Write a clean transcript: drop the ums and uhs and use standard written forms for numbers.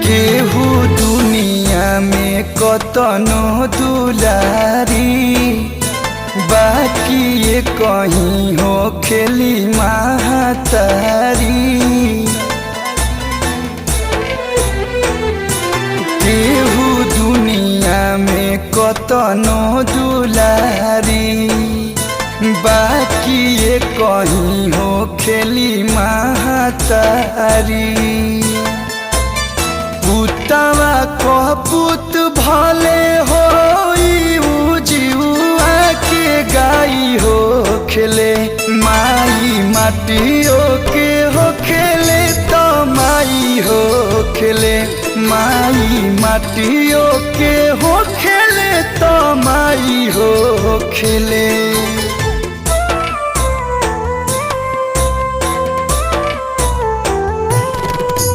केहू दुनिया में कतनो दुलारी बाकी ये कहीं हो खेली महतारी। केहू दुनिया में कतनो दुलारी बाकी ये कहीं हो खेली महतारी। पुतवा कपूत भले हो जीवा के गाई हो खेले माई माटियों के हो खेले तो माई हो खेले माई माटियों के हो खेले तो माई हो खेले।